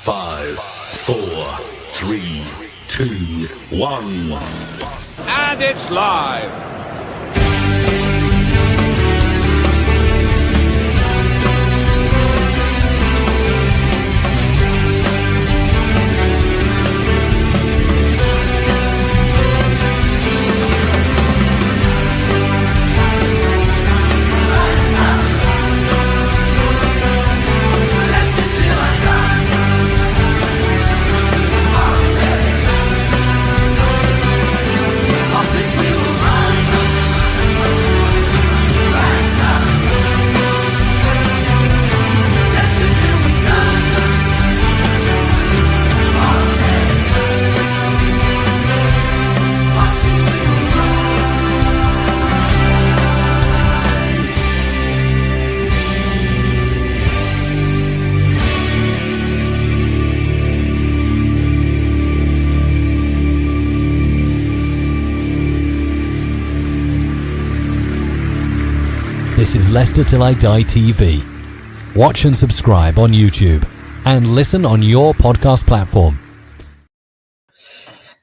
5, 4, 3, 2, 1. And it's live. This is Leicester Till I Die TV. Watch and subscribe on YouTube and listen on your podcast platform.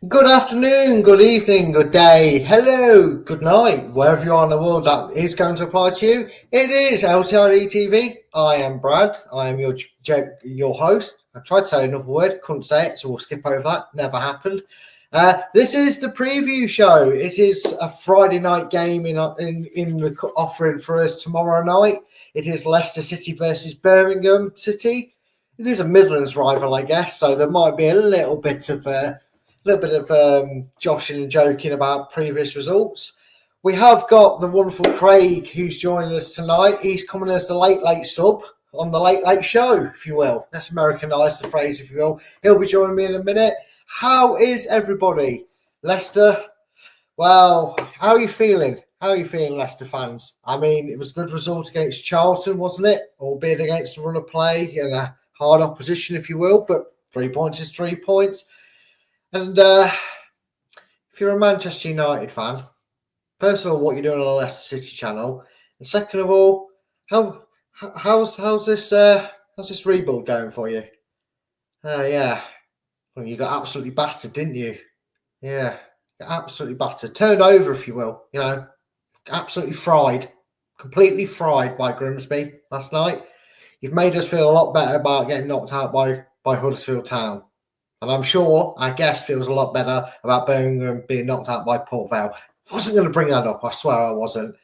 Good afternoon, good evening, good day, hello, good night, wherever you are in the world that is going to apply to you. It is LTID TV. I am Brad. I am your host. I tried to say another word, couldn't say it, so we'll skip over that. Never happened. This is the preview show. It is a Friday night game in the offering for us tomorrow night. It is Leicester City versus Birmingham City. It is a Midlands rival, I guess, so there might be a little bit of joshing and joking about previous results. We have got the wonderful Craig who's joining us tonight. He's coming as the late sub on the late show, if you will. Let's Americanise the phrase, if you will. He'll be joining me in a minute. How is everybody? Leicester, well, how are you feeling? How are you feeling, Leicester fans? I mean, it was a good result against Charlton, wasn't it? Albeit against the run of play and a hard opposition, if you will, but 3 points is 3 points. And if you're a Manchester United fan, first of all, what you're doing on the Leicester City channel, and second of all, how's this rebuild going for you? Yeah. Well, you got absolutely battered, didn't you? Yeah, got absolutely battered. Turned over, if you will. You know, absolutely fried. Completely fried by Grimsby last night. You've made us feel a lot better about getting knocked out by Huddersfield Town. And I'm sure our guest feels a lot better about Birmingham being knocked out by Port Vale. I wasn't going to bring that up. I swear I wasn't.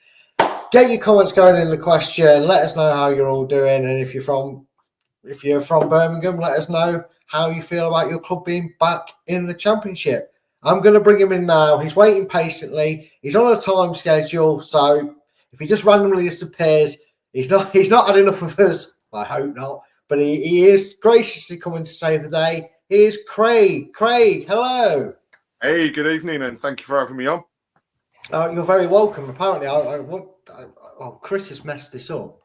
Get your comments going in the question. Let us know how you're all doing. And if you're from Birmingham, let us know how you feel about your club being back in the Championship. I'm going to bring him in now. He's waiting patiently. He's on a time schedule, so if he just randomly disappears, he's not had enough of us. I hope not. But he is graciously coming to save the day. Here's Craig. Craig, hello. Hey, good evening, and thank you for having me on. You're very welcome. Apparently, Chris has messed this up.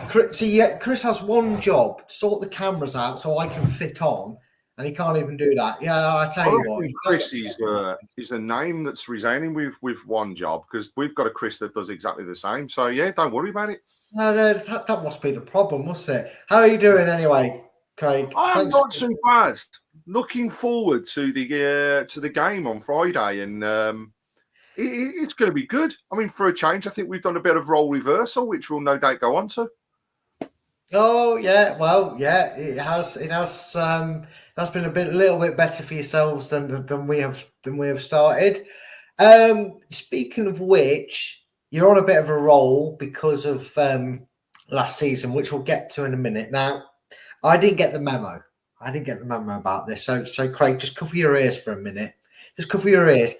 Chris has one job, to sort the cameras out so I can fit on, and he can't even do that. Yeah, I tell you what. Chris is a name that's resigning with one job, because we've got a Chris that does exactly the same. So, yeah, don't worry about it. No, that must be the problem, must it? How are you doing anyway, Craig? I'm not too bad. Looking forward to the game on Friday, and it's going to be good. I mean, for a change, I think we've done a bit of role reversal, which we'll no doubt go on to. Oh yeah, well yeah, it has been a little bit better for yourselves than we have started. Speaking of which, you're on a bit of a roll because of last season, which we'll get to in a minute. Now, I didn't get the memo. About this. So Craig, just cover your ears for a minute. Just cover your ears.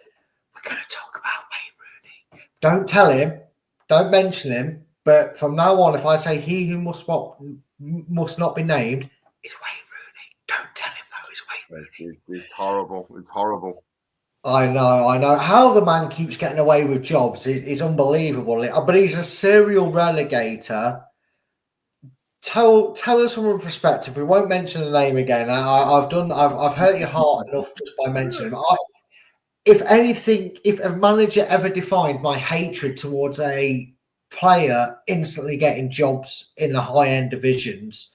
We're going to talk about Wayne Rooney. Don't tell him. Don't mention him. But from now on, if I say he who must not be named is Wayne Rooney, don't tell him though it's Wayne Rooney. It's horrible. It's horrible. I know. How the man keeps getting away with jobs is unbelievable. But he's a serial relegator. Tell us from a perspective. We won't mention the name again. I've hurt your heart enough just by mentioning him. If anything, if a manager ever defined my hatred towards a player instantly getting jobs in the high-end divisions,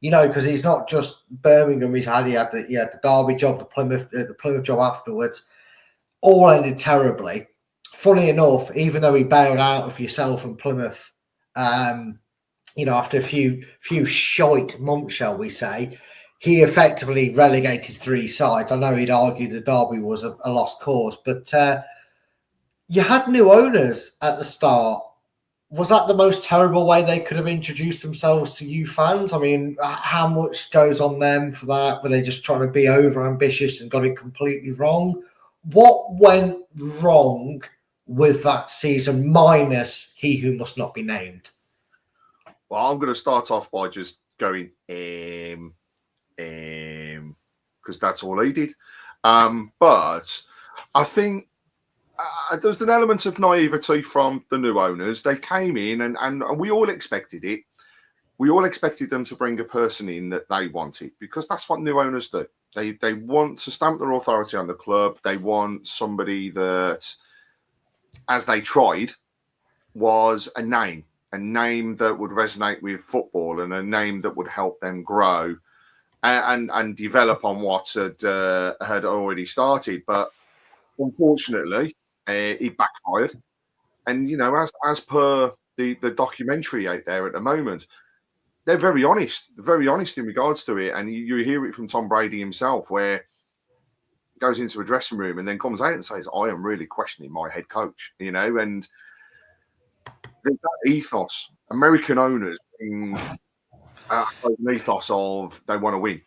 because he's not just Birmingham. He had the Derby job, the Plymouth job afterwards. All ended terribly. Funny enough, even though he bailed out of yourself and Plymouth, after a few shite months, shall we say, he effectively relegated 3 sides. I know he'd argue the Derby was a lost cause, but you had new owners at the start. Was that the most terrible way they could have introduced themselves to you fans? I mean, how much goes on them for that? Were they just trying to be over ambitious and got it completely wrong? What went wrong with that season, minus he who must not be named? Well, I'm going to start off by just going, because that's all he did. But I think there's an element of naivety from the new owners. They came in and we all expected it. We all expected them to bring a person in that they wanted, because that's what new owners do. They want to stamp their authority on the club. They want somebody that, as they tried, was a name that would resonate with football and a name that would help them grow and develop on what had already started. But unfortunately, it backfired. And, as per the documentary out there at the moment, they're very honest in regards to it. And you hear it from Tom Brady himself, where he goes into a dressing room and then comes out and says, I am really questioning my head coach, and that ethos, American owners bring an ethos of they want to win.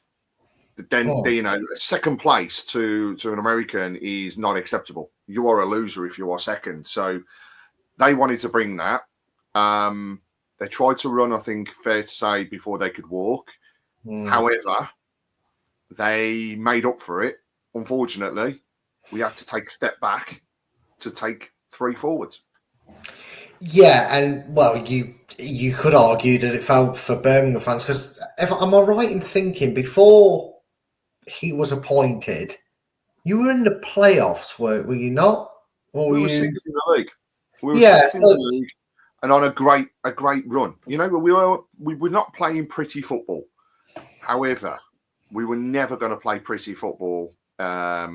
Then, second place to an American is not acceptable. You are a loser if you are second. So they wanted to bring that. They tried to run, I think, fair to say, before they could walk. However, they made up for it. Unfortunately, we had to take a step back to take 3 forwards. Yeah, and well, you could argue that it fell for Birmingham fans, because am I right in thinking before he was appointed, you were in the playoffs, were you not? Or we were 6th in the league. We were 6th in the league, and on a great run. We were not playing pretty football. However, we were never going to play pretty football. A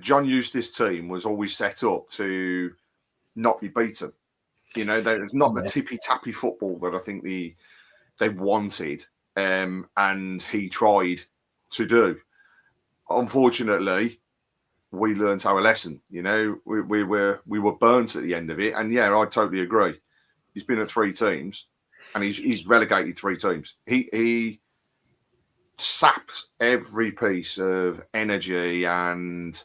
John Eustace team was always set up to not be beaten. There's not the tippy-tappy football that I think they wanted, and he tried to do. Unfortunately, we learned our lesson. We were burnt at the end of it, and yeah, I totally agree. He's been at 3 teams, and he's relegated 3 teams. He sapped every piece of energy and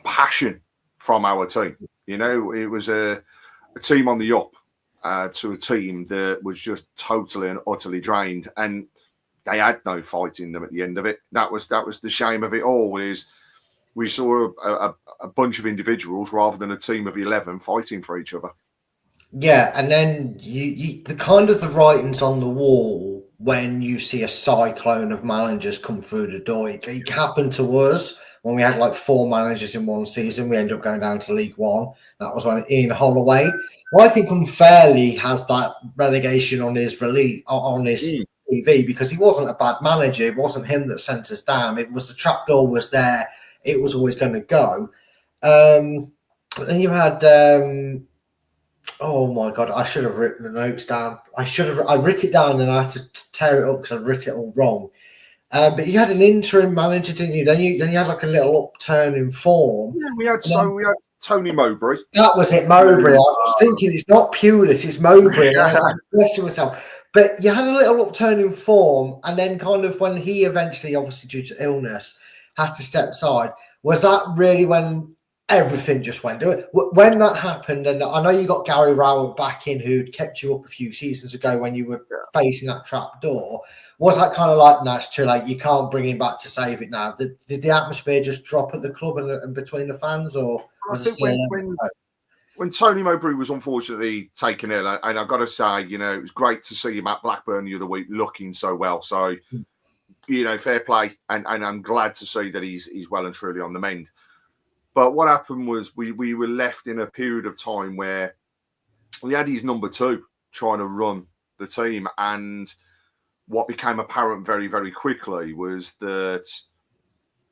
passion from our team. It was a team on the up to a team that was just totally and utterly drained, and they had no fight in them at the end of it. That was the shame of it all. Is we saw a bunch of individuals rather than a team of 11 fighting for each other. Yeah, and then you the kind of the writings on the wall when you see a cyclone of managers come through the door. It happened to us. When we had 4 managers in one season, we ended up going down to League One. That was when Ian Holloway, who I think unfairly has that relegation on his release on his TV, because he wasn't a bad manager. It wasn't him that sent us down. It was the trapdoor was there. It was always going to go. Then you had oh my God, I should have written the notes down. I writ it down and I had to tear it up because I writ it all wrong. But you had an interim manager, didn't you? Then you had a little upturn in form. Yeah, we had Tony Mowbray. That was it, Mowbray. I was thinking it's not Pulis, it's Mowbray. I was questioning myself. But you had a little upturn in form, and then kind of when he eventually, obviously due to illness, had to step aside, was that really when everything just went to it? When that happened, and I know you got Gary Rowett back in, who'd kept you up a few seasons ago when you were facing that trap door. Was that kind of no, it's too late, you can't bring him back to save it now? Did the atmosphere just drop at the club and between the fans, or was it still when Tony Mowbray was unfortunately taken ill, and I've got to say, it was great to see him at Blackburn the other week looking so well. So, fair play, and I'm glad to see that he's well and truly on the mend. But what happened was we were left in a period of time where we had his number 2 trying to run the team, and what became apparent very, very quickly was that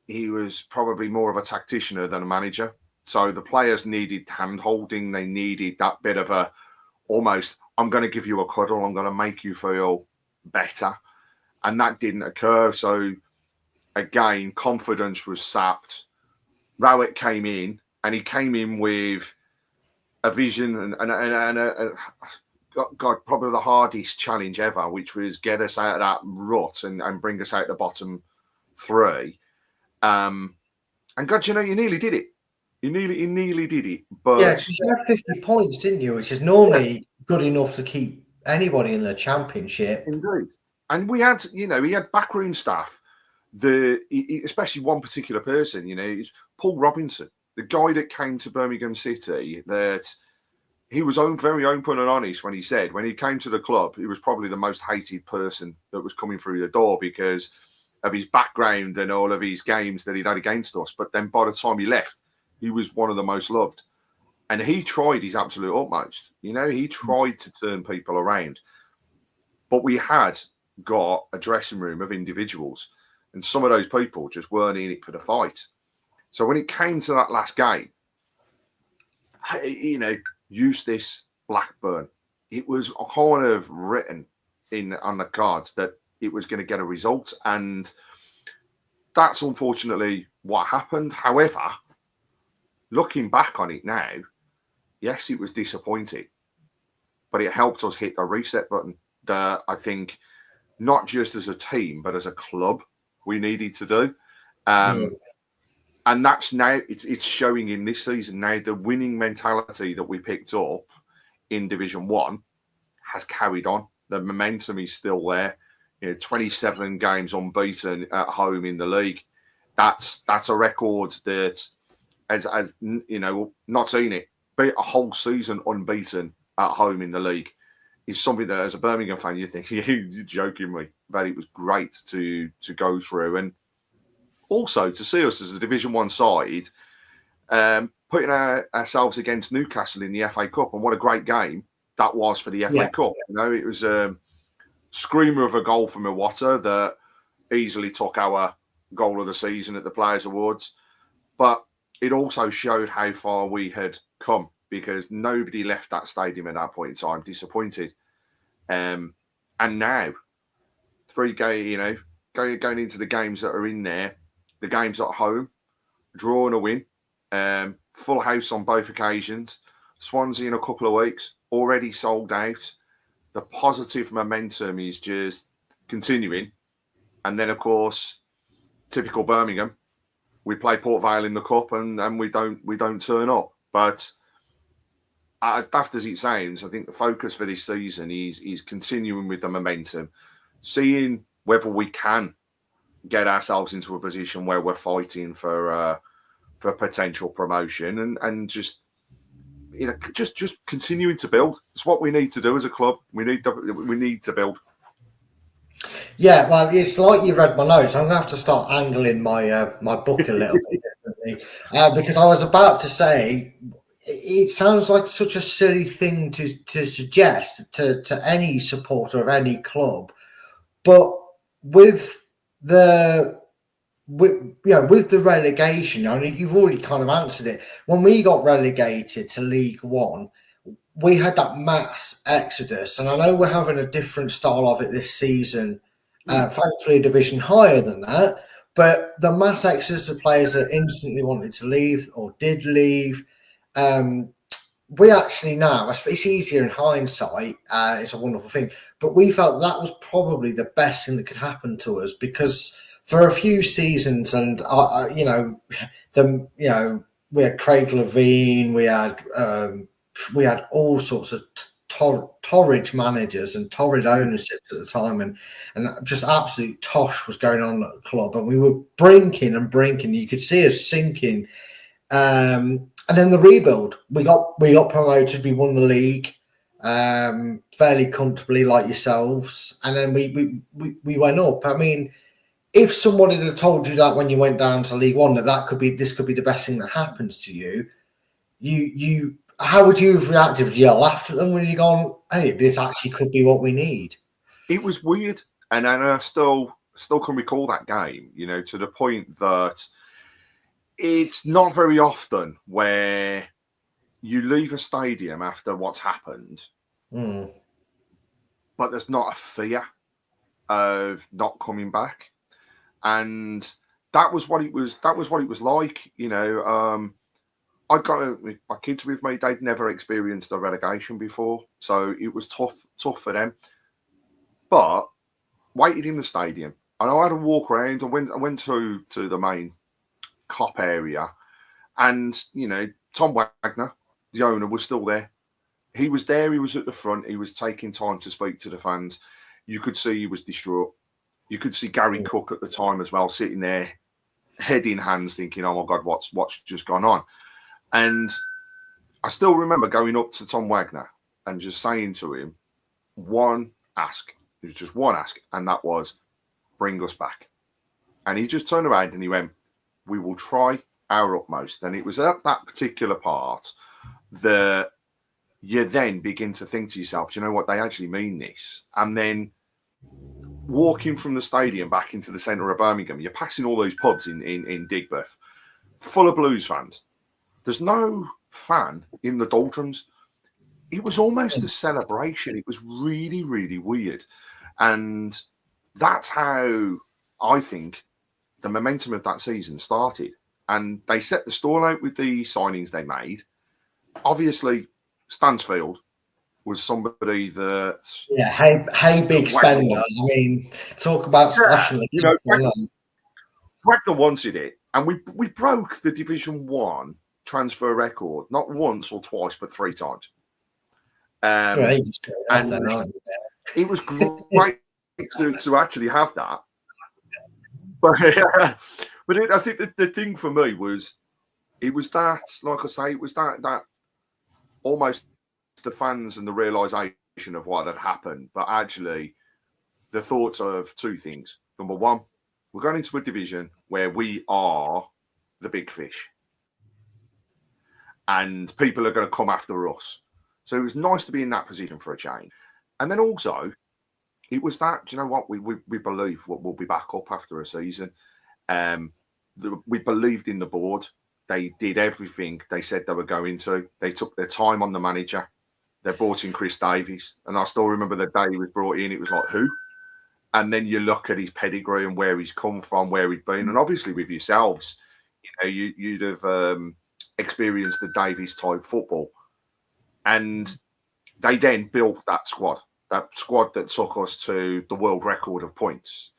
he was probably more of a tactician than a manager. So the players needed hand-holding. They needed that bit of a almost, I'm going to give you a cuddle. I'm going to make you feel better. And that didn't occur. So again, confidence was sapped. Rowett came in, and he came in with a vision and God, probably the hardest challenge ever, which was get us out of that rut and bring us out the bottom three. And God, you nearly did it. You nearly did it. But yeah, because you had 50 points, didn't you? Which is normally good enough to keep anybody in the championship. Indeed. And we had, he had backroom staff. Especially one particular person, is Paul Robinson, the guy that came to Birmingham City. That he was very open and honest when he said when he came to the club, he was probably the most hated person that was coming through the door because of his background and all of his games that he'd had against us. But then by the time he left, he was one of the most loved. And he tried his absolute utmost. He tried to turn people around. But we had got a dressing room of individuals. And some of those people just weren't in it for the fight. So when it came to that last game, Eustace, Blackburn, it was kind of written on the cards that it was going to get a result. And that's unfortunately what happened. However, looking back on it now, yes, it was disappointing, but it helped us hit the reset button that I think not just as a team, but as a club, we needed to do. And that's now, it's showing in this season now, the winning mentality that we picked up in Division 1 has carried on. The momentum is still there. 27 games unbeaten at home in the league. That's a record that, as not seen it, be a whole season unbeaten at home in the league is something that, as a Birmingham fan, you think, you're joking me. But it was great to go through. And also to see us as a Division 1 side, putting ourselves against Newcastle in the FA Cup. And what a great game that was for the FA Cup. It was a screamer of a goal from Iwata that easily took our goal of the season at the Players' Awards. But it also showed how far we had come because nobody left that stadium at that point in time disappointed. And now, going into the games that are in there, the games at home, draw and a win, full house on both occasions, Swansea in a couple of weeks, already sold out. The positive momentum is just continuing. And then, of course, typical Birmingham, we play Port Vale in the cup and we don't turn up. But as daft as it sounds, I think the focus for this season is continuing with the momentum, seeing whether we can get ourselves into a position where we're fighting for potential promotion and just continuing to build. It's what we need to do as a club. We need to build. Yeah, well, it's like you read my notes. I'm going to have to start angling my my book a little bit differently because I was about to say it sounds like such a silly thing to suggest to any supporter of any club, but with the relegation, you've already kind of answered it. When we got relegated to League One, we had that mass exodus, and I know we're having a different style of it this season. Thankfully, a division higher than that, but the mass exodus of players that instantly wanted to leave or did leave. We actually now, it's easier in hindsight, it's a wonderful thing, but we felt that was probably the best thing that could happen to us because for a few seasons, and we had Craig Levine, we had all sorts of torrid managers and torrid ownerships at the time, and just absolute tosh was going on at the club, and we were brinking. You could see us sinking. And then the rebuild, we got promoted. We won the league fairly comfortably, like yourselves, and then we went up. I mean, if somebody had told you that when you went down to League One this could be the best thing that happens to you, how would you have reacted? Would you have laughed at them when you gone, hey, this actually could be what we need? It was weird. And I still can recall that game, you know, to the point that it's not very often where you leave a stadium after what's happened, but there's not a fear of not coming back. And that was what it was. That was what it was like, you know. I got my kids with me. They'd never experienced a relegation before, so it was tough for them. But waited in the stadium, and I had a walk around. I went to the main cop area, and you know, Tom Wagner, the owner, was still there. He was there. He was at the front. He was taking time to speak to the fans. You could see he was distraught. You could see Gary Cook at the time as well, sitting there, head in hands, thinking, "Oh my God, what's just gone on?" And I still remember going up to Tom Wagner and just saying to him, one ask. It was just one ask, and that was, bring us back. And he just turned around and he went, we will try our utmost. And it was at that particular part that you then begin to think to yourself, do you know what, they actually mean this. And then walking from the stadium back into the centre of Birmingham, you're passing all those pubs in Digbeth, full of Blues fans. There's no fan in the doldrums. It was almost a celebration. It was really, really weird. And that's how I think the momentum of that season started. And they set the stall out with the signings they made. Obviously, Stansfield was somebody that... Yeah, hey big spender. I mean, talk about splashing. You know, Wagner wanted it. And we broke the Division 1 transfer record, not once or twice, but 3 times. And it was great to actually have that. But I think the thing for me was, it was that, like I say, it was that almost the fans and the realisation of what had happened, but actually the thoughts of 2 things. Number 1, we're going into a division where we are the big fish. And people are going to come after us. So it was nice to be in that position for a change. And then also, it was that, do you know what, we believe we'll be back up after a season. We believed in the board. They did everything they said they were going to. They took their time on the manager. They brought in Chris Davies. And I still remember the day he was brought in, it was like, who? And then you look at his pedigree and where he's come from, where he'd been. And obviously with yourselves, you know, you'd have... experienced the Davies type football, and they then built that squad that took us to the world record of points,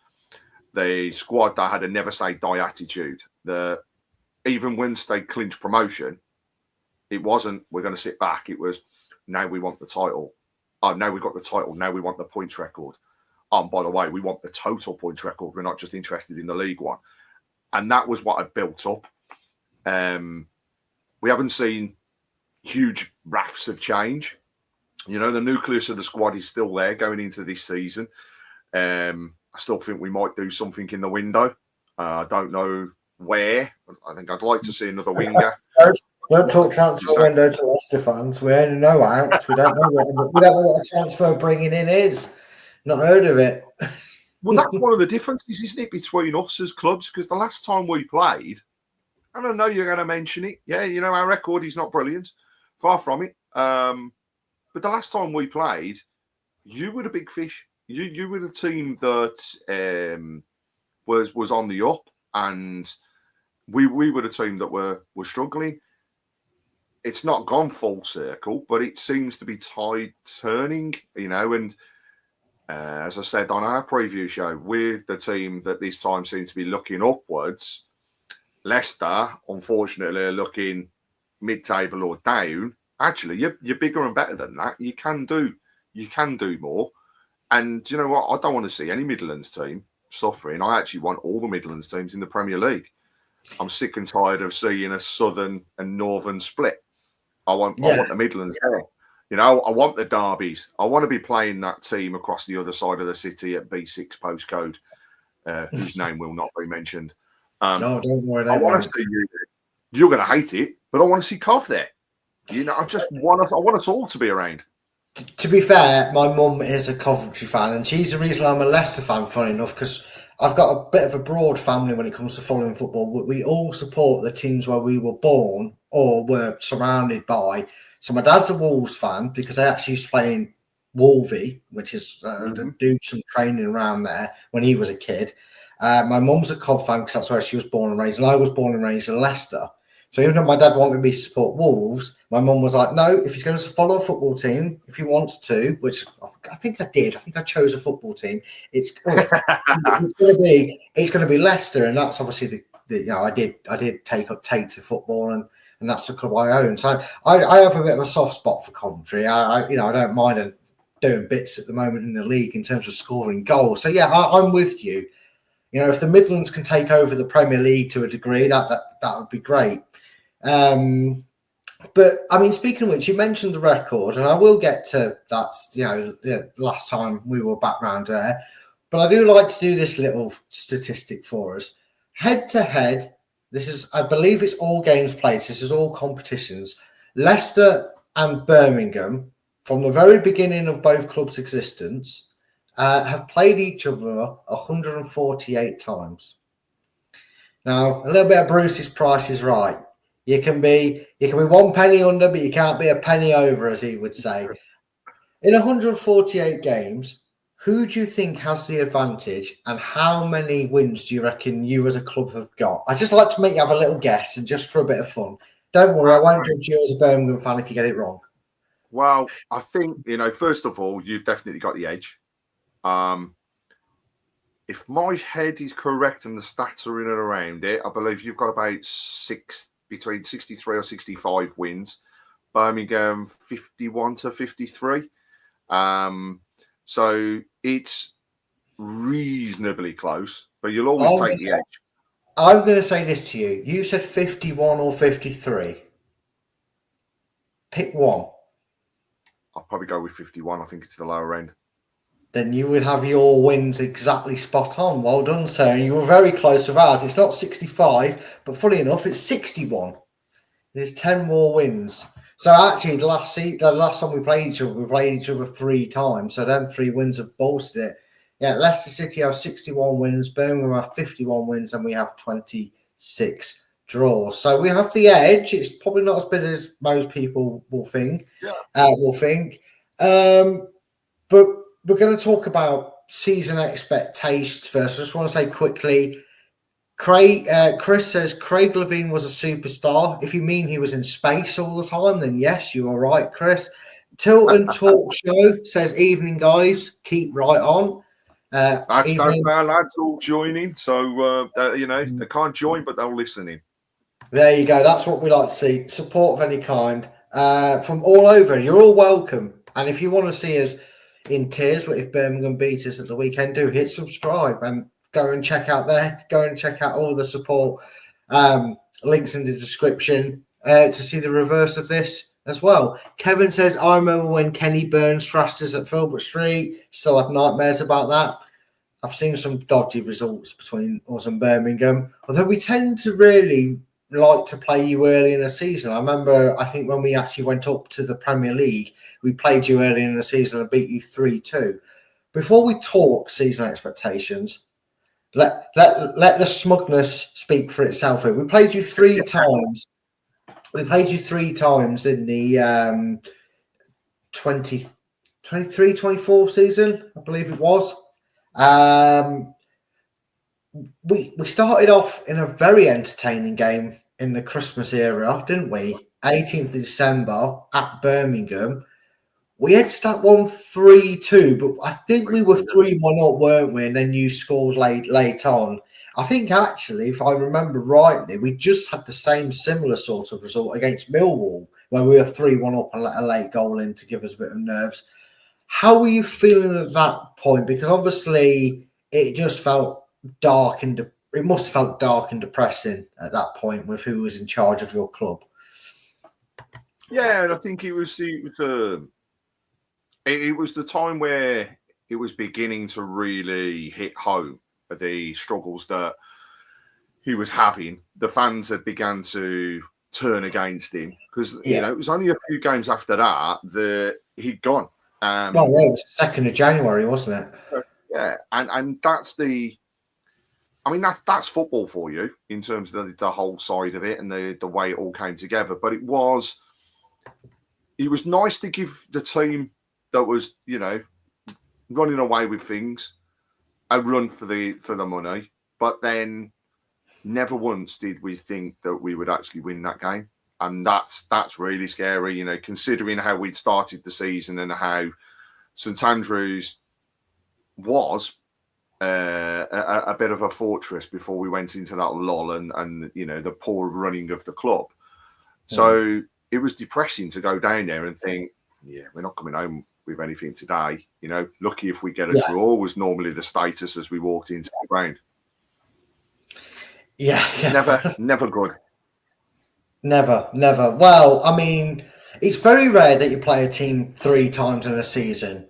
the squad that had a never say die attitude. That even once they clinched promotion, it wasn't we're going to sit back. It was, now we want the title. Oh, now we got the title. Now we want the points record. By the way, we want the total points record. We're not just interested in the League One. And that was what I built up. We haven't seen huge rafts of change. You know, the nucleus of the squad is still there going into this season. I still think we might do something in the window. I don't know where. I think I'd like to see another winger. Don't talk transfer window to Leicester fans. We only know out. We don't know what a transfer bringing in is. Not heard of it. Well, that's one of the differences, isn't it, between us as clubs? Because the last time we played, I don't know you're going to mention it. Yeah, you know, our record is not brilliant. Far from it. But the last time we played, you were the big fish. You were the team that was on the up, and we were the team that were struggling. It's not gone full circle, but it seems to be tide turning, you know, and as I said on our preview show, we're the team that this time seems to be looking upwards. Leicester, unfortunately, are looking mid-table or down. Actually, you're bigger and better than that. You can do more. And you know what? I don't want to see any Midlands team suffering. I actually want all the Midlands teams in the Premier League. I'm sick and tired of seeing a southern and northern split. I want the Midlands there. You know, I want the derbies. I want to be playing that team across the other side of the city at B6 postcode, whose name will not be mentioned. No, don't worry. I want to see you. You're going to hate it, but I want to see Cov there. You know, I want us all to be around. To be fair, my mum is a Coventry fan, and she's the reason I'm a Leicester fan, funny enough, because I've got a bit of a broad family when it comes to following football. We all support the teams where we were born or were surrounded by. So my dad's a Wolves fan because I actually used to play in Wolvie, which is do some training around there when he was a kid. My mum's a Cov fan because that's where she was born and raised, and I was born and raised in Leicester. So even though my dad wanted me to support Wolves, my mum was like, no, if he's going to follow a football team, if he wants to, which I think I did. I think I chose a football team. It's going to be Leicester, and that's obviously I did take to football, and that's the club I own. So I have a bit of a soft spot for Coventry. I don't mind doing bits at the moment in the league in terms of scoring goals. So yeah, I'm with you. You know, if the Midlands can take over the Premier League to a degree, that would be great. But I mean, speaking of which, you mentioned the record, and I will get to that. Last time we were back round there, but I do like to do this little statistic for us. Head to head, this is, I believe, it's all games played. This is all competitions. Leicester and Birmingham, from the very beginning of both clubs' existence, have played each other 148 times. Now, a little bit of Bruce's Price is Right. You can be 1 penny under, but you can't be a penny over, as he would say. In 148 games, who do you think has the advantage, and how many wins do you reckon you as a club have got? I just like to make you have a little guess, and just for a bit of fun. Don't worry, I won't judge you as a Birmingham fan if you get it wrong. Well, I think, first of all, you've definitely got the edge. If my head is correct and the stats are in and around it, I believe you've got about between 63 or 65 wins. Birmingham 51 to 53. So it's reasonably close, but you'll always take the edge. I'm going to say this to you. You said 51 or 53. Pick one. I'll probably go with 51. I think it's the lower end. Then you would have your wins exactly spot on. Well done, sir. You were very close with ours. It's not 65, but funny enough, it's 61. There's 10 more wins. So actually, the last time we played each other 3 times. So them 3 wins have bolstered it. Yeah, Leicester City have 61 wins, Birmingham have 51 wins, and we have 26 draws. So we have the edge. It's probably not as big as most people will think. But we're going to talk about season expectations first. I just want to say quickly, Chris says Craig Levein was a superstar. If you mean he was in space all the time, then yes, you are right, Chris. Tilton Talk Show says, evening, guys. Keep right on. That's our lads all joining. So, they can't join, but they'll listen in. There you go. That's what we like to see. Support of any kind from all over. You're all welcome. And if you want to see us in tears, but if Birmingham beat us at the weekend, do hit subscribe and go and check out all the support links in the description to see the reverse of this as well. Kevin says, I remember when Kenny Burns thrashed us at Filbert Street. Still have nightmares about that. I've seen some dodgy results between us and Birmingham, although we tend to really like to play you early in the season. I remember, I think when we actually went up to the Premier League, we played you early in the season and beat you 3-2. Before we talk season expectations, let the smugness speak for itself. We played you 3 times. We played you 3 times in the 23-24 season, I believe it was. We started off in a very entertaining game in the Christmas era, didn't we? 18th of December at Birmingham. We edged that one 3-2, but I think we were 3-1 up, weren't we? And then you scored late on. I think actually, if I remember rightly, we just had the similar sort of result against Millwall, where we were 3-1 up and let a late goal in to give us a bit of nerves. How were you feeling at that point? Because obviously it just felt dark and it must have felt dark and depressing at that point with who was in charge of your club. Yeah, and I think it was the time where it was beginning to really hit home, the struggles that he was having. The fans had begun to turn against him because it was only a few games after that he'd gone. Well, yeah, it was 2nd of January, wasn't it? Yeah, and that's that's football for you in terms of the whole side of it and the way it all came together. But it was nice to give the team that was, running away with things a run for the money. But then never once did we think that we would actually win that game. And that's really scary, considering how we'd started the season and how St Andrews was a bit of a fortress before we went into that lull and the poor running of the club. So it was depressing to go down there and think, yeah, we're not coming home with anything today. Lucky if we get a draw was normally the status as we walked into the ground. Yeah. Never good. Never. Well, I mean, it's very rare that you play a team 3 times in a season.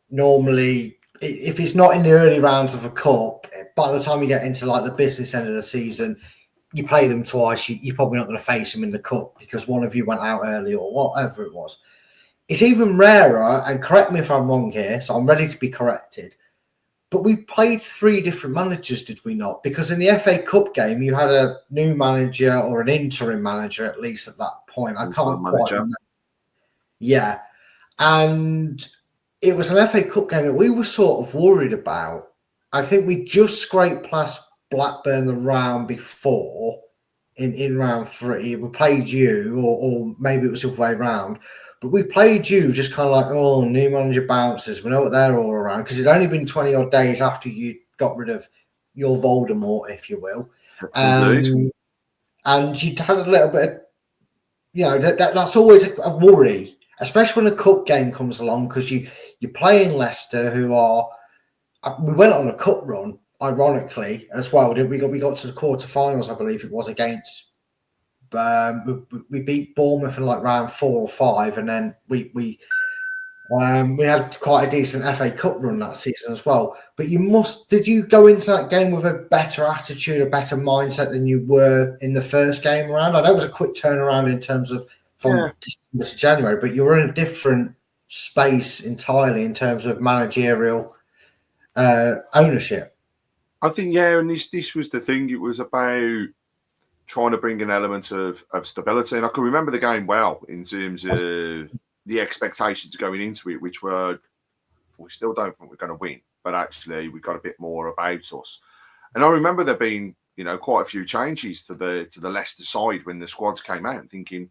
Normally, if it's not in the early rounds of a cup, by the time you get into like the business end of the season, you play them twice. You're probably not going to face them in the cup because one of you went out early or whatever it was. It's even rarer, and correct me if I'm wrong here, so I'm ready to be corrected. But we played 3 different managers, did we not? Because in the FA Cup game, you had a new manager or an interim manager, at least at that point. I can't quite remember. Yeah. And it was an FA Cup game that we were sort of worried about. I think we just scraped past Blackburn the round before in round 3. We played you, or maybe it was the other way around. But we played you just kind of like, oh, new manager bounces. We know what they're all around. Because it'd only been 20 odd days after you got rid of your Voldemort, if you will. And you'd had a little bit of, that's always a worry, especially when a cup game comes along, because you're playing Leicester, who are, we went on a cup run, ironically, as well. We got to the quarterfinals, I believe it was, against. We beat Bournemouth in like round 4 or 5, and then we had quite a decent FA Cup run that season as well. But did you go into that game with a better attitude, a better mindset than you were in the first game around? I know it was a quick turnaround in terms of from December to January, but you were in a different space entirely in terms of managerial ownership. I think, and this was the thing. It was about trying to bring an element of stability. And I can remember the game well in terms of the expectations going into it, which were, we still don't think we're going to win, but actually we got a bit more about us. And I remember there being, quite a few changes to the Leicester side when the squads came out, thinking,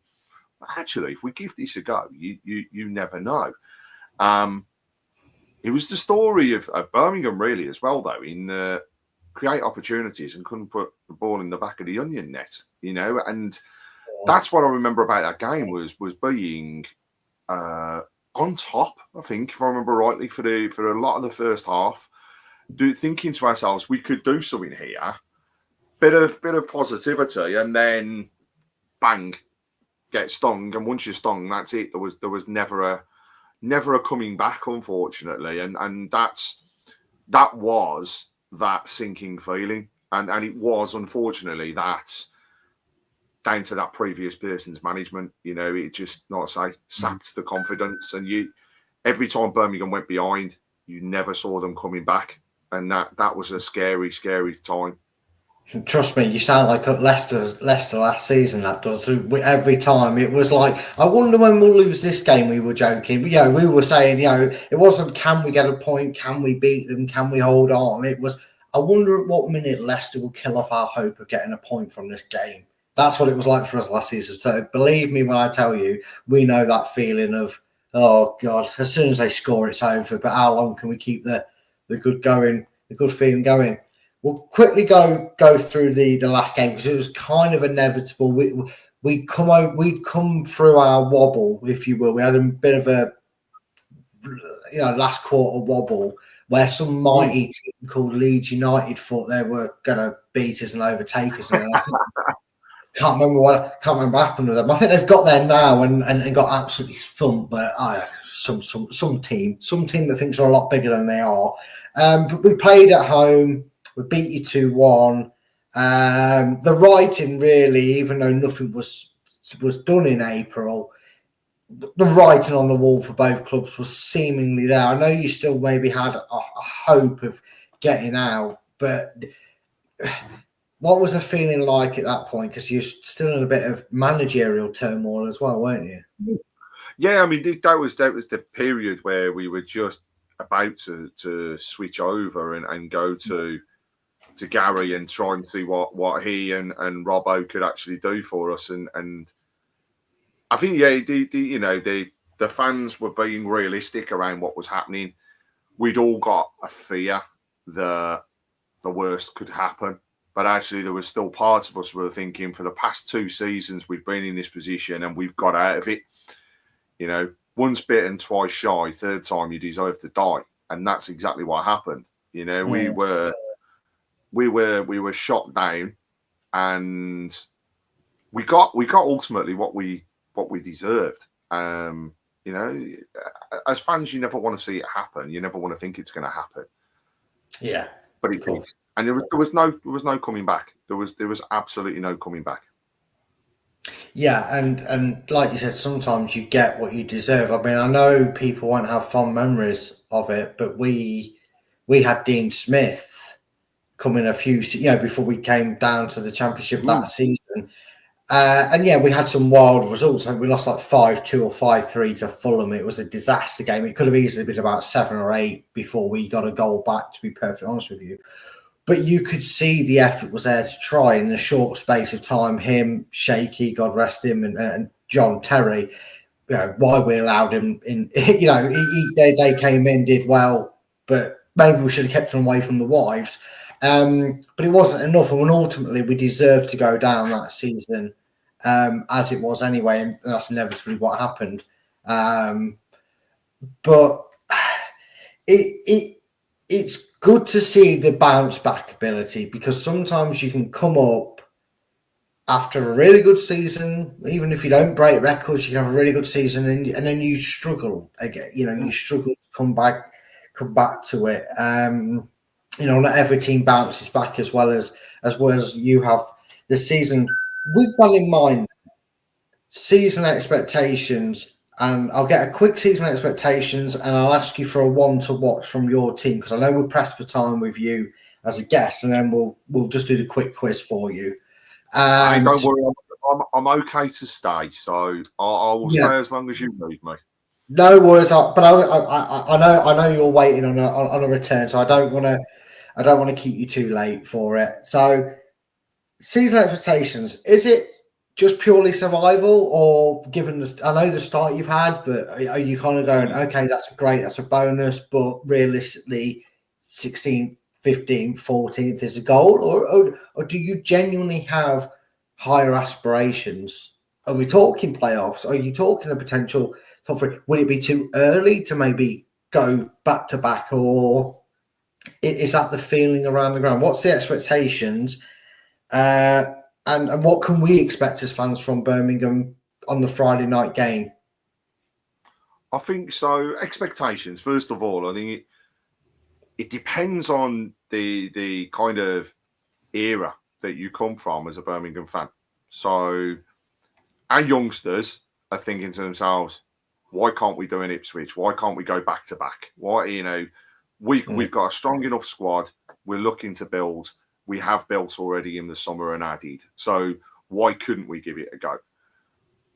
actually, if we give this a go, you never know. It was the story of Birmingham really as well, though, in create opportunities and couldn't put the ball in the back of the onion net, and that's what I remember about that game was being on top. I think, if I remember rightly, for a lot of the first half, thinking to ourselves, we could do something here, bit of positivity, and then bang, get stung, and once you're stung, that's it. There was never a coming back, unfortunately, and that was that sinking feeling, and it was unfortunately that down to that previous person's management. It just, not say, sapped the confidence, and every time Birmingham went behind, you never saw them coming back, and that was a scary time. Trust me, you sound like Leicester last season. That does. Every time it was like, I wonder when we'll lose this game. We were joking, but we were saying, it wasn't, can we get a point? Can we beat them? Can we hold on? It was, I wonder at what minute Leicester will kill off our hope of getting a point from this game. That's what it was like for us last season. So believe me when I tell you, we know that feeling of, oh God, as soon as they score, it's over. But how long can we keep the good going, the good feeling going? We'll quickly go through the last game because it was kind of inevitable. We'd come through our wobble, if you will. We had a bit of a last quarter wobble where some mighty team called Leeds United thought they were going to beat us and overtake us. And I can't remember what happened with them. I think they've got there now and got absolutely thumped. But some team that thinks they're a lot bigger than they are. But we played at home. We beat you 2-1. The writing really, even though nothing was done in April, the writing on the wall for both clubs was seemingly there. I know you still maybe had a hope of getting out, but what was the feeling like at that point? Because you're still in a bit of managerial turmoil as well, weren't you? Yeah, I mean that was the period where we were just about to switch over and go to Gary and try and see what he and Robbo could actually do for us. And I think the fans were being realistic around what was happening. We'd all got a fear that the worst could happen. But actually, there was still parts of us who were thinking, for the past 2 seasons, we've been in this position and we've got out of it. Once bitten, twice shy, third time you deserve to die, and that's exactly what happened. We were shot down, and we got ultimately what we deserved. As fans, you never want to see it happen. You never want to think it's going to happen. Yeah, but it did, and there was no coming back. There was absolutely no coming back. Yeah, and like you said, sometimes you get what you deserve. I mean, I know people won't have fond memories of it, but we had Dean Smith coming before we came down to the Championship that season. And yeah, we had some wild results. I think we lost like 5-2 or 5-3 to Fulham. It was a disaster game. It could have easily been about 7 or 8 before we got a goal back, to be perfectly honest with you. But you could see the effort was there to try in a short space of time. Him, Shaky, God rest him, and John Terry. Why we allowed him in. They came in, did well, but maybe we should have kept them away from the wives. But it wasn't enough, and ultimately we deserved to go down that season, as it was anyway, and that's inevitably what happened. But it's good to see the bounce back ability, because sometimes you can come up after a really good season, even if you don't break records, you can have a really good season, and then you struggle again. You struggle to come back to it. Not every team bounces back as well as you have this season. With that in mind, season expectations. And I'll get a quick season expectations, and I'll ask you for a one to watch from your team, because I know we're pressed for time with you as a guest, and then we'll just do the quick quiz for you. Don't worry, I'm okay to stay, so I will stay as long as you need me. No worries, but I know you're waiting on a return, so I don't want to keep you too late for it. So, season expectations, is it just purely survival, or given I know the start you've had, but are you kind of going, okay, that's great, that's a bonus, but realistically 16th, 15th, 14th is a goal, or do you genuinely have higher aspirations? Are we talking playoffs? Are you talking a potential top 3? Would it be too early to maybe go back to back, or is that the feeling around the ground? What's the expectations? And what can we expect as fans from Birmingham on the Friday night game? I think so. Expectations, first of all, I think it depends on the kind of era that you come from as a Birmingham fan. So our youngsters are thinking to themselves, why can't we do an Ipswich? Why can't we go back to back? We've got a strong enough squad. We're looking to build. We have built already in the summer and added. So why couldn't we give it a go?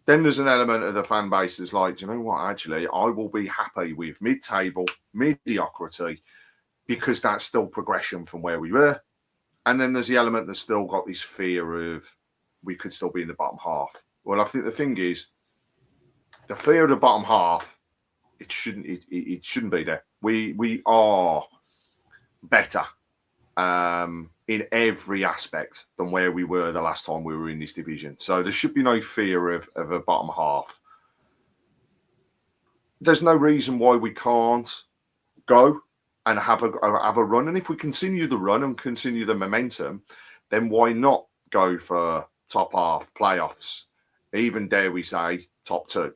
Then there's an element of the fan base that's like, do you know what? Actually, I will be happy with mid-table, mediocrity, because that's still progression from where we were. And then there's the element that's still got this fear of we could still be in the bottom half. Well, I think the thing is, the fear of the bottom half, it shouldn't be there. We are better in every aspect than where we were the last time we were in this division. So there should be no fear of a bottom half. There's no reason why we can't go and have a run. And if we continue the run and continue the momentum, then why not go for top half playoffs? Even dare we say top 2.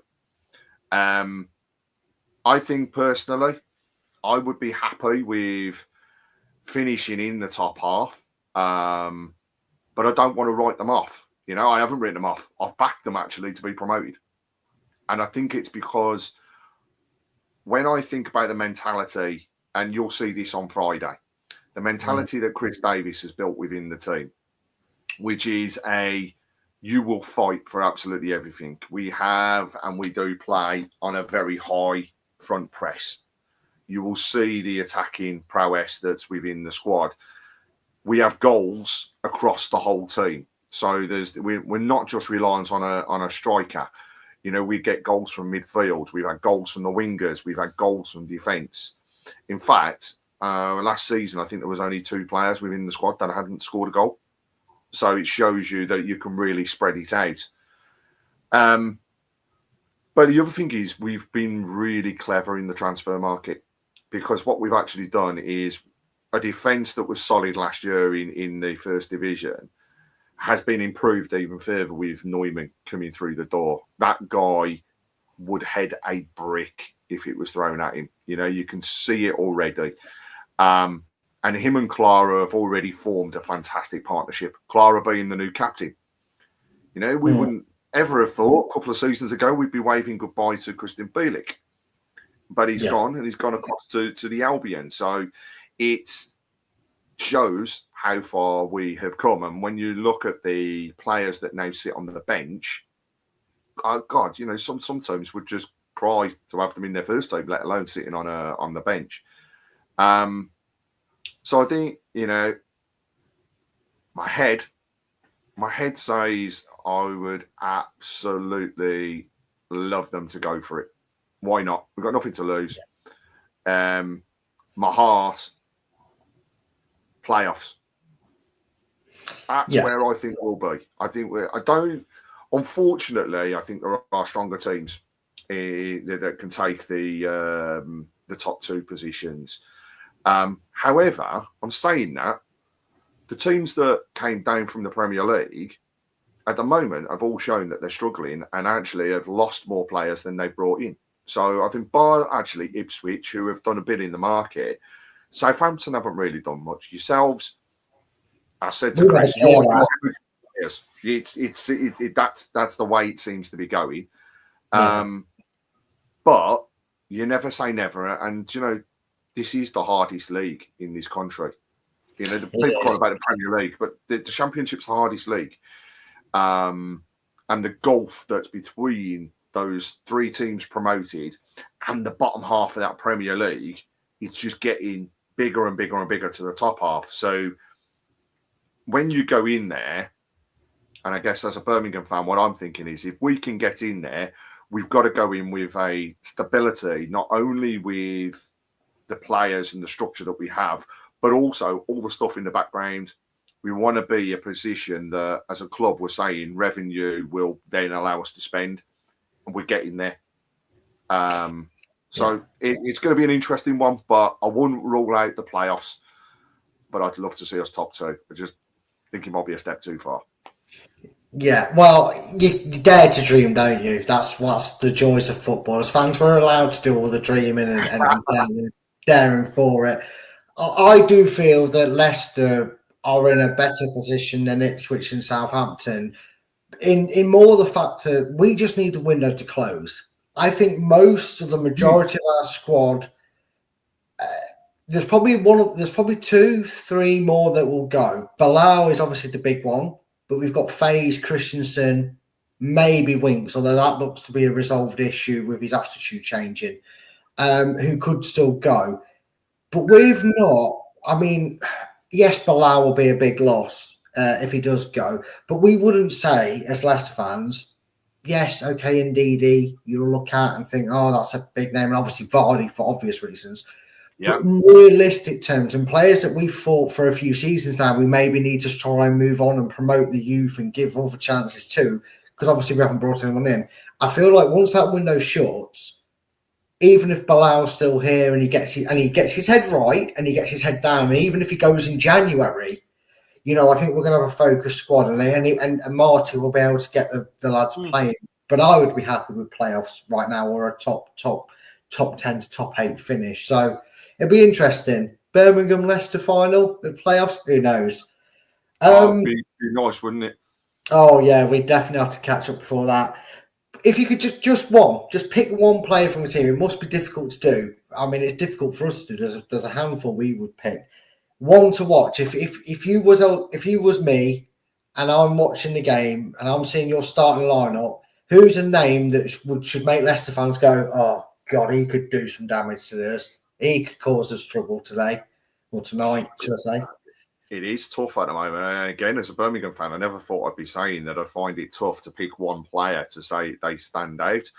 I think personally, I would be happy with finishing in the top half, but I don't want to write them off. I haven't written them off. I've backed them actually to be promoted. And I think it's because when I think about the mentality, and you'll see this on Friday, the mentality that Chris Davis has built within the team, which is you will fight for absolutely everything. We have and we do play on a very high front press. You will see the attacking prowess that's within the squad. We have goals across the whole team. So we're not just reliant on a striker. You know, we get goals from midfield. We've had goals from the wingers. We've had goals from defence. In fact, last season, I think there was only 2 players within the squad that hadn't scored a goal. So it shows you that you can really spread it out. But the other thing is we've been really clever in the transfer market, because what we've actually done is a defence that was solid last year in the first division has been improved even further with Neumann coming through the door. That guy would head a brick if it was thrown at him. You know, you can see it already. And him and Clara have already formed a fantastic partnership. Clara being the new captain. You know, we wouldn't ever have thought a couple of seasons ago we'd be waving goodbye to Christian Bielik. But he's gone, and he's gone across to the Albion. So it shows how far we have come. And when you look at the players that now sit on the bench, oh God, you know, sometimes would just cry to have them in their first team, let alone sitting on the bench. So I think, you know, my head says I would absolutely love them to go for it. Why not? We've got nothing to lose. My heart, playoffs. That's where I think we'll be. Unfortunately, I think there are stronger teams that can take the top 2 positions. However, I'm saying that the teams that came down from the Premier League at the moment have all shown that they're struggling and actually have lost more players than they've brought in. So I think bar actually Ipswich, who have done a bit in the market, Southampton haven't really done much. Yourselves, I said to Chris, that's the way it seems to be going. But you never say never, and you know, this is the hardest league in this country. You know, the people call about the Premier League, but the Championship's the hardest league. And the gulf that's between those 3 teams promoted and the bottom half of that Premier League is just getting bigger and bigger and bigger to the top half. So when you go in there, and I guess as a Birmingham fan, what I'm thinking is if we can get in there, we've got to go in with a stability, not only with the players and the structure that we have, but also all the stuff in the background. We want to be a position that, as a club, we're saying revenue will then allow us to spend, and we're getting there. So it's going to be an interesting one, but I wouldn't rule out the playoffs. But I'd love to see us top 2. I just think it might be a step too far. Yeah, well, you dare to dream, don't you? That's the joys of football. As fans, we're allowed to do all the dreaming and daring for it. I do feel that Leicester are in a better position than Ipswich and Southampton in more the fact that we just need the window to close. I think most of the majority of our squad, there's probably 2, 3 more that will go. Bilal is obviously the big one, but we've got Faze, Christensen, maybe Winks, although that looks to be a resolved issue with his attitude changing, who could still go. But we've not, I mean, yes, Bilal will be a big loss if he does go, but we wouldn't say, as Leicester fans, yes, okay, Ndidi, you'll look at and think, oh, that's a big name, and obviously Vardy for obvious reasons. But in realistic terms, and players that we've fought for a few seasons now, we maybe need to try and move on and promote the youth and give other chances too, because obviously we haven't brought anyone in. I feel like once that window shuts, even if Bilal's still here and he gets his head right and he gets his head down, and even if he goes in January, you know, I think we're going to have a focused squad, and Marty will be able to get the lads playing. But I would be happy with playoffs right now, or a top 10 to top 8 finish. So it'd be interesting. Birmingham Leicester final with playoffs. Who knows? It'd be nice, wouldn't it? Oh yeah, we definitely have to catch up before that. if you could just pick one player from the team, it must be difficult to do. I mean, it's difficult for us to do. There's a handful we would pick. One to watch. If you was me, and I'm watching the game and I'm seeing your starting lineup, who's a name that should make Leicester fans go, "Oh God, he could do some damage to this. He could cause us trouble today or tonight, should I say?" It is tough at the moment. And again, as a Birmingham fan, I never thought I'd be saying that I find it tough to pick one player to say they stand out.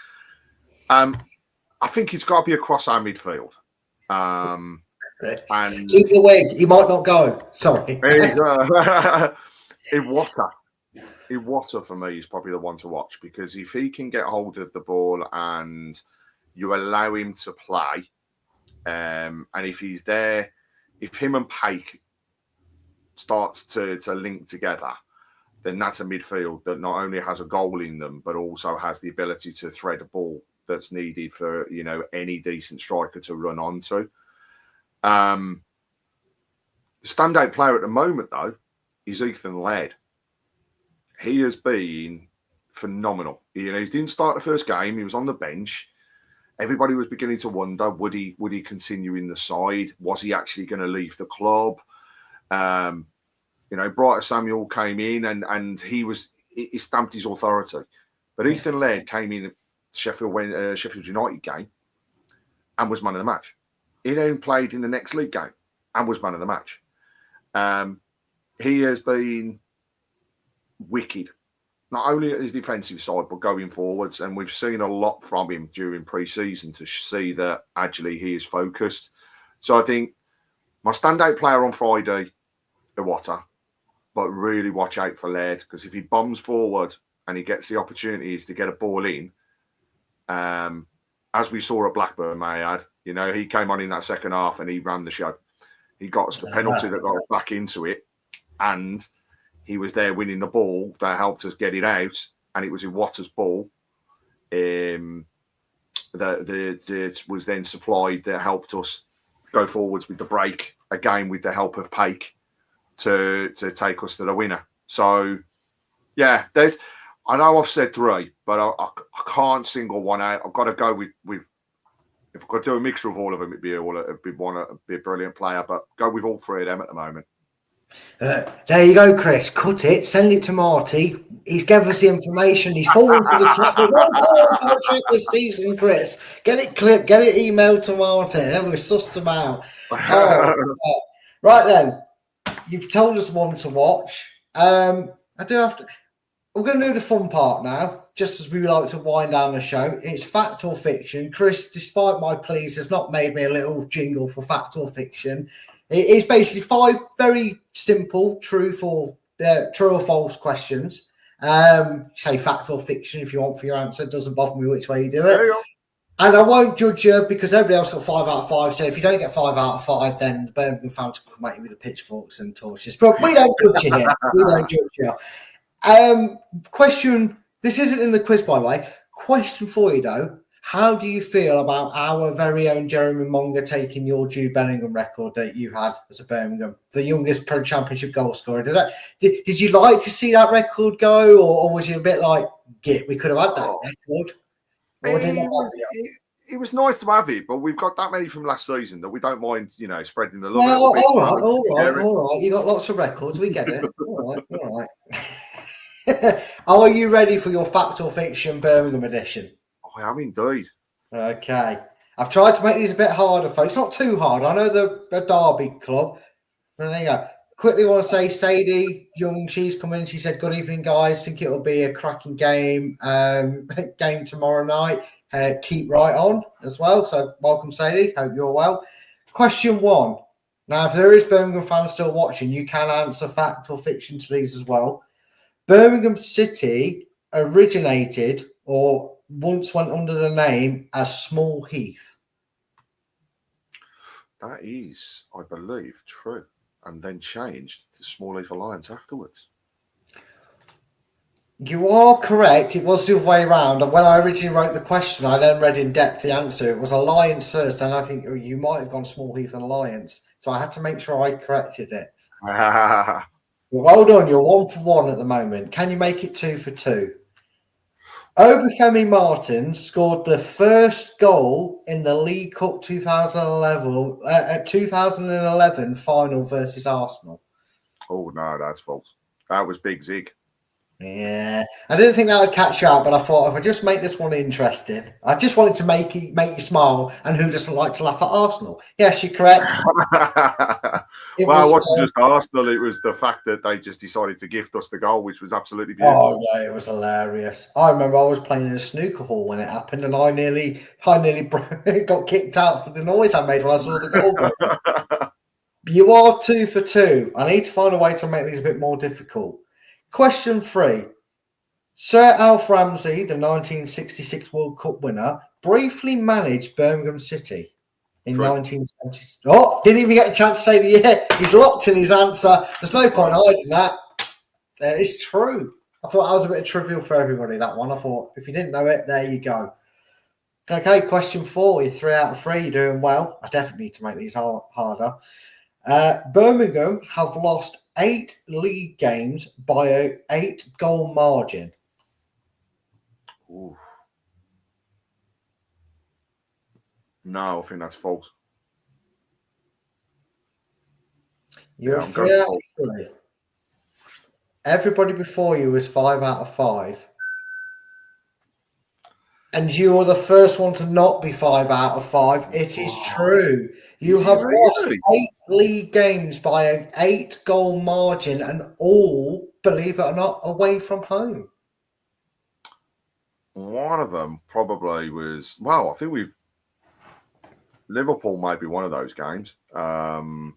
I think it's got to be across our midfield. And either way, he might not go. Sorry. Iwata for me is probably the one to watch, because if he can get hold of the ball and you allow him to play, and if he's there, if him and Paik starts to link together, then that's a midfield that not only has a goal in them, but also has the ability to thread a ball that's needed for, any decent striker to run onto. The standout player at the moment, though, is Ethan Laird. He has been phenomenal. He didn't start the first game. He was on the bench. Everybody was beginning to wonder, would he continue in the side? Was he actually going to leave the club? Brighter Samuel came in and he stamped his authority. But Ethan Laird came in at Sheffield United game and was man of the match. He then played in the next league game and was man of the match. He has been wicked, not only at his defensive side, but going forwards. And we've seen a lot from him during pre-season to see that actually he is focused. So I think my standout player on Friday, Iwata, but really watch out for Laird, because if he bombs forward and he gets the opportunities to get a ball in, as we saw at Blackburn, he came on in that second half and he ran the show. He got us the penalty that got us back into it, and he was there winning the ball that helped us get it out, and it was Iwata's ball that was then supplied that helped us go forwards with the break, again with the help of Paik, to take us to the winner. So, yeah, I know I've said three, but I can't single one out. I've got to go with if I could do a mixture of all of them, it'd be a brilliant player, but go with all three of them at the moment. There you go, Chris. Cut it. Send it to Marty. He's given us the information. He's fallen for the trap. We're going for the trap this season, Chris. Get it clipped. Get it emailed to Marty. We've sussed them out. Right then. You've told us one to watch. I do have to. We're going to do the fun part now, just as we like to wind down the show. It's fact or fiction. Chris, despite my pleas, has not made me a little jingle for fact or fiction. It is basically 5 very simple true or false questions. Say fact or fiction if you want for your answer. It doesn't bother me which way you do it. And I won't judge you because everybody else got 5 out of 5. So if you don't get 5 out of 5, then the Birmingham fans will come at you with the pitchforks and torches. But we don't judge you here. We don't judge you. Question. This isn't in the quiz, by the way. Question for you, though. How do you feel about our very own Jeremy Monger taking your Jude Bellingham record that you had as a Birmingham, the youngest Pro Championship goal scorer? Did you like to see that record go, or was you a bit like, "Git, we could have had that record"? It was nice to have it, but we've got that many from last season that we don't mind, spreading the love. Well, all right. You got lots of records. We get it. All right. Are you ready for your fact or fiction Birmingham edition? I am indeed. Okay. I've tried to make these a bit harder, folks. Not too hard. I know they're a derby club. But there you go. Quickly want to say, Sadie Young, she's come in. She said, "Good evening, guys. Think it'll be a cracking game. Game tomorrow night. Keep right on as well." So welcome, Sadie. Hope you're well. Question 1. Now, if there is Birmingham fans still watching, you can answer fact or fiction to these as well. Birmingham City originated or once went under the name as Small Heath. That is, I believe, true. And then changed to Small Heath Alliance afterwards. You are correct. It was the other way around. And when I originally wrote the question, I then read in depth the answer. It was Alliance first, and I think you might have gone Small Heath and Alliance. So I had to make sure I corrected it. Well done. You're 1 for 1 at the moment. Can you make it 2 for 2? Obafemi Martins scored the first goal in the League Cup 2011 final versus Arsenal. Oh, no, that's false. That was Big Zig. Yeah, I didn't think that would catch you out, but I thought if I just make this one interesting, I just wanted to make you smile. And who doesn't like to laugh at Arsenal? Yes, you're correct. It wasn't just Arsenal; it was the fact that they just decided to gift us the goal, which was absolutely beautiful. Oh yeah, it was hilarious. I remember I was playing in a snooker hall when it happened, and I nearly got kicked out for the noise I made when I saw the goal go. You are 2 for 2. I need to find a way to make these a bit more difficult. Question 3. Sir Alf Ramsey, the 1966 World Cup winner, briefly managed Birmingham City in 1970. Oh, didn't even get a chance to say the year. He's locked in his answer. There's no point hiding that. It's true. I thought that was a bit trivial for everybody, that one. I thought, if you didn't know it, there you go. Okay, question 4. You're 3 out of 3. You're doing well. I definitely need to make these harder. Birmingham have lost 8 league games by an 8-goal margin. Ooh. No, I think that's false. You're 3 out of 3. Everybody before you was 5 out of 5. And you are the first one to not be 5 out of 5. It is true. You have lost 8 league games by an 8-goal margin, and all, believe it or not, away from home. One of them probably was, I think Liverpool might be one of those games. Maybe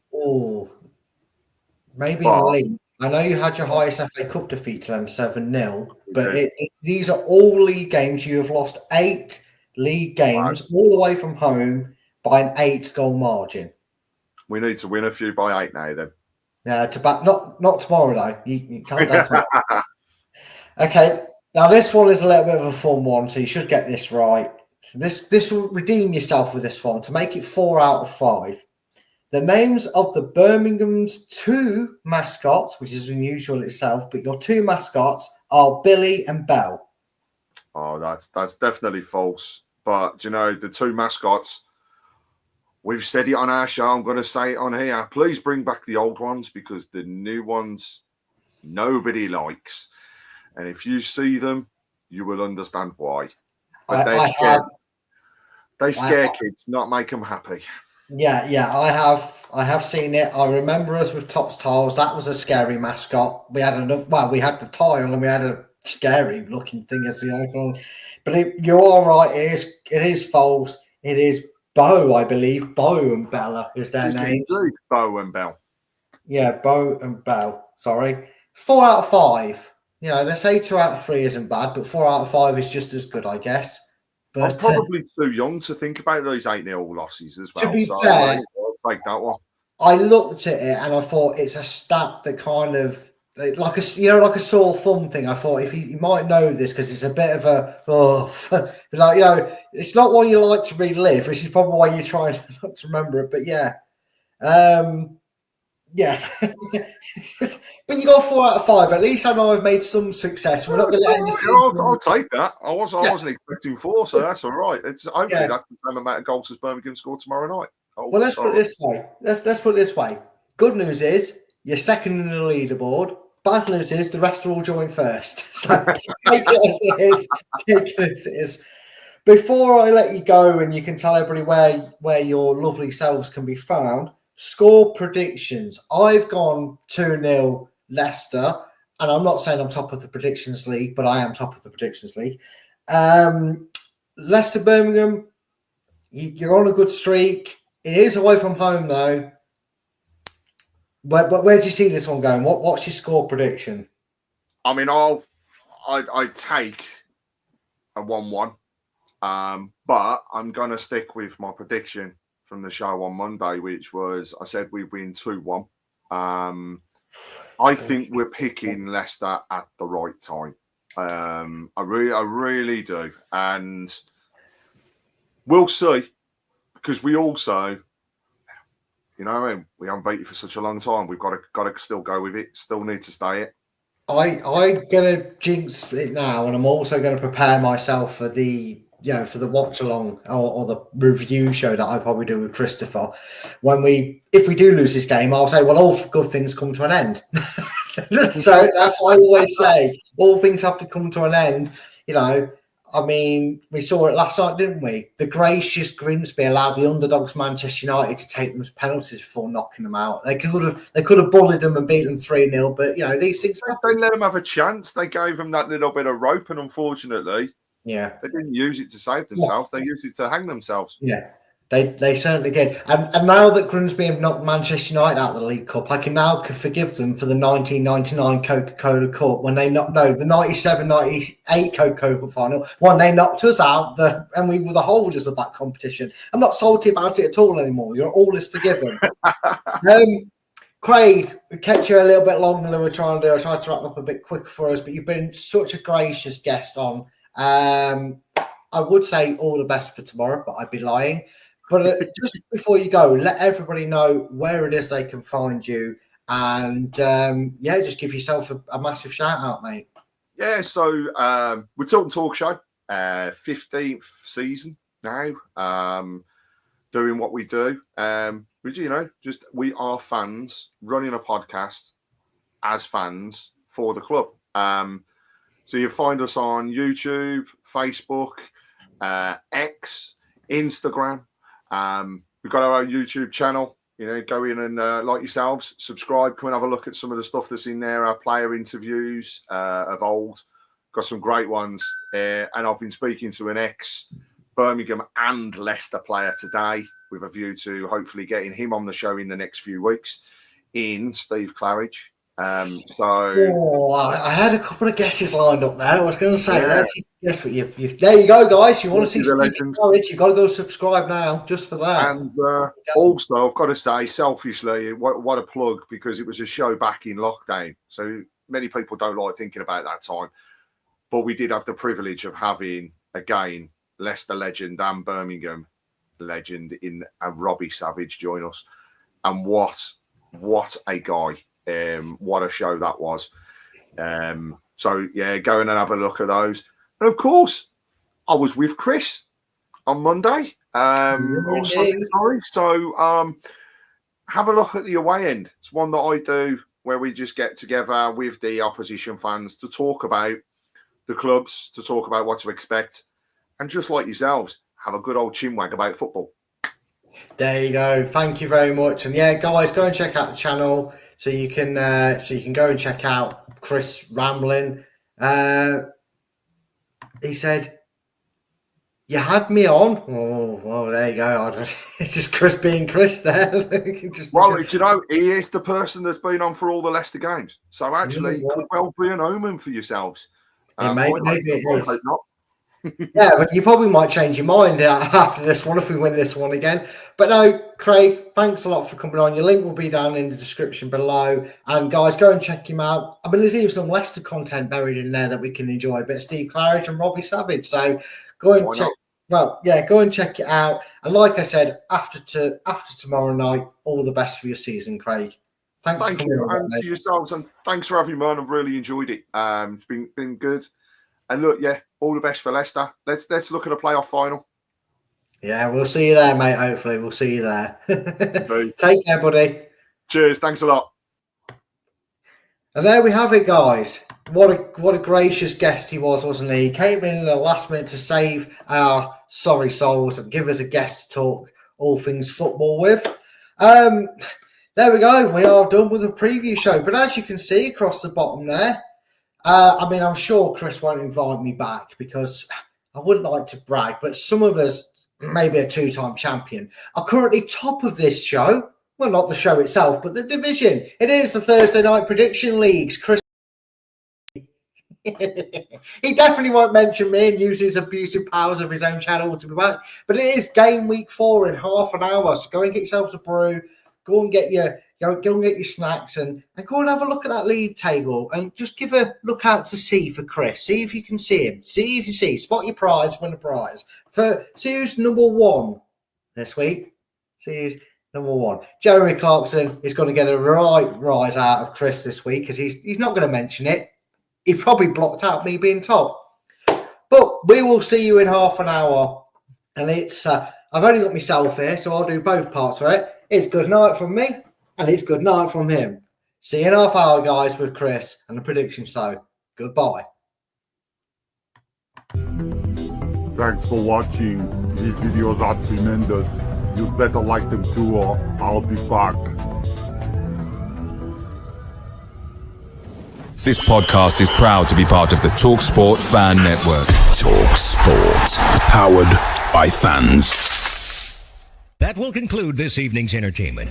in the league. I know you had your highest FA Cup defeat to them 7-0, but these are all league games. You have lost 8 league games all away from home by an 8-goal margin. We need to win a few by 8 now, then. Yeah, not tomorrow though. You can't go tomorrow. Okay, now this one is a little bit of a fun one, so you should get this right. This will redeem yourself with this one to make it 4 out of 5. The names of the Birmingham's 2 mascots, which is unusual itself, but your 2 mascots are Billy and Belle. Oh, that's definitely false. But, the 2 mascots, we've said it on our show. I'm going to say it on here. Please bring back the old ones, because the new ones nobody likes. And if you see them, you will understand why. But they scare kids, not make them happy. Yeah, I have seen it. I remember us with Tops Tiles. That was a scary mascot. We had we had the tile and we had a scary looking thing as the icon. But you're all right. It is false. It is Bo, I believe. Bo and Bella is their name. Bo and Belle. Yeah, Bo and Belle. Sorry. 4 out of 5. They say 2 out of 3 isn't bad, but 4 out of 5 is just as good, I guess. But I'm probably too young to think about those 8-0 losses as well. To be fair, I'll take that one. I looked at it and I thought it's a stat that kind of like a sore thumb thing. I thought if you might know this because it's a bit of a it's not one you like to relive, which is probably why you're trying not to remember it. But yeah. But you got 4 out of 5. At least I know I've made some success. We're not going to end the season. I'll take that. I wasn't expecting 4, so that's all right. It's hopefully that's the same amount of goals as Birmingham scored tomorrow night. Well, let's put it this way. Let's put it this way. Good news is you're second in the leaderboard. Bad news is the rest are all joined first. So take it as it is. Take it as it is. Before I let you go, and you can tell everybody where your lovely selves can be found. Score predictions. I've gone 2-0 Leicester, and I'm not saying I'm top of the predictions league, but I am top of the predictions league. Leicester, Birmingham, you're on a good streak. It is away from home though. But where do you see this one going? What's your score prediction? I mean, I'd take a 1-1, but I'm gonna stick with my prediction from the show on Monday, which was I said we win 2-1. I think we're picking Leicester at the right time. I really do, and we'll see, because we also, we haven't beat you for such a long time. We've got to still go with it. Still need to stay it. I'm gonna jinx it now, and I'm also going to prepare myself for the for the watch along or the review show that I probably do with Christopher. If we do lose this game, I'll say, well, all good things come to an end. So that's what I always say. All things have to come to an end. I mean, we saw it last night, didn't we? The gracious Grimsby allowed the underdogs Manchester United to take them as penalties before knocking them out. They could have bullied them and beat them 3-0, but these things happen. They let them have a chance. They gave them that little bit of rope, and unfortunately, they didn't use it to save themselves. They used it to hang themselves. Yeah. They certainly did. And now that Grimsby have knocked Manchester United out of the League Cup, I can now forgive them for the 1999 Coca-Cola Cup when they knocked, the 97-98 Coca-Cola final, when they knocked us out, and we were the holders of that competition. I'm not salty about it at all anymore. All is forgiven. Craig, we kept you a little bit longer than we're trying to do. I tried to wrap up a bit quicker for us, but you've been such a gracious guest on. I would say all the best for tomorrow, but I'd be lying. But just before you go, let everybody know where it is they can find you. And, just give yourself a massive shout-out, mate. Yeah, so we're Talking Talk Show, 15th season now, doing what we do. We are fans running a podcast as fans for the club. So you find us on YouTube, Facebook, X, Instagram. We've got our own YouTube channel. Go in and, like yourselves, subscribe. Come and have a look at some of the stuff that's in there. Our player interviews of old. Got some great ones. And I've been speaking to an ex-Birmingham and Leicester player today with a view to hopefully getting him on the show in the next few weeks in Steve Claridge. I had a couple of guesses lined up there. I was going to say, yes, but there you go, guys. You want to see Steve Claridge, you've got to go subscribe now just for that. And also, I've got to say, selfishly, what a plug, because it was a show back in lockdown. So many people don't like thinking about that time. But we did have the privilege of having, again, Leicester legend and Birmingham legend in Robbie Savage join us. And what a guy. What a show that was. So go in and have a look at those. And of course, I was with Chris on Monday. Or Sunday, sorry. So have a look at the away end. It's one that I do where we just get together with the opposition fans to talk about the clubs, to talk about what to expect, and just like yourselves, have a good old chinwag about football. There you go. Thank you very much. And guys, go and check out the channel. So you can go and check out Chris rambling. He said, "You had me on." Oh, well, there you go. It's just Chris being Chris there. He is the person that's been on for all the Leicester games. So actually, it could well be an omen for yourselves. Maybe it is. I hope not. Yeah, but you probably might change your mind after this one if we win this one again. But no, Craig, thanks a lot for coming on. Your link will be down in the description below. And guys, go and check him out. I mean, there's even some Leicester content buried in there that we can enjoy. A bit of Steve Claridge and Robbie Savage. So go and check. Well, go and check it out. And like I said, after tomorrow night, all the best for your season, Craig. Thank you, and to yourselves, and thanks for having me on. I've really enjoyed it. It's been good. And look, all the best for Leicester. Let's look at a playoff final. Yeah, we'll see you there, mate. Hopefully, we'll see you there. Take care, buddy. Cheers. Thanks a lot. And there we have it, guys. What a gracious guest he was, wasn't he? He came in the last minute to save our sorry souls and give us a guest to talk all things football with. There we go. We are done with the preview show. But as you can see across the bottom there, I'm sure Chris won't invite me back because I wouldn't like to brag, but some of us, maybe a two-time champion, are currently top of this show. Well, not the show itself, but the division. It is the Thursday Night Prediction Leagues. Chris, he definitely won't mention me and use his abusive powers of his own channel to be back. But it is game week 4 in half an hour, so go and get yourselves a brew. Go and get your snacks and go and have a look at that league table and just give a look out to see for Chris. See if you can see him. See if you see. Spot your prize, win a prize. See who's number 1 this week. See who's number 1. Jeremy Clarkson is going to get a right rise out of Chris this week because he's not going to mention it. he probably blocked out me being top. But we will see you in half an hour. And it's, I've only got myself here, so I'll do both parts for it. It's good night from me, and it's good night from him. See you in half hour, guys, with Chris and the prediction show. Goodbye. Thanks for watching. These videos are tremendous. You better like them too, or I'll be back. This podcast is proud to be part of the TalkSport Fan Network. TalkSport. Powered by fans. That will conclude this evening's entertainment.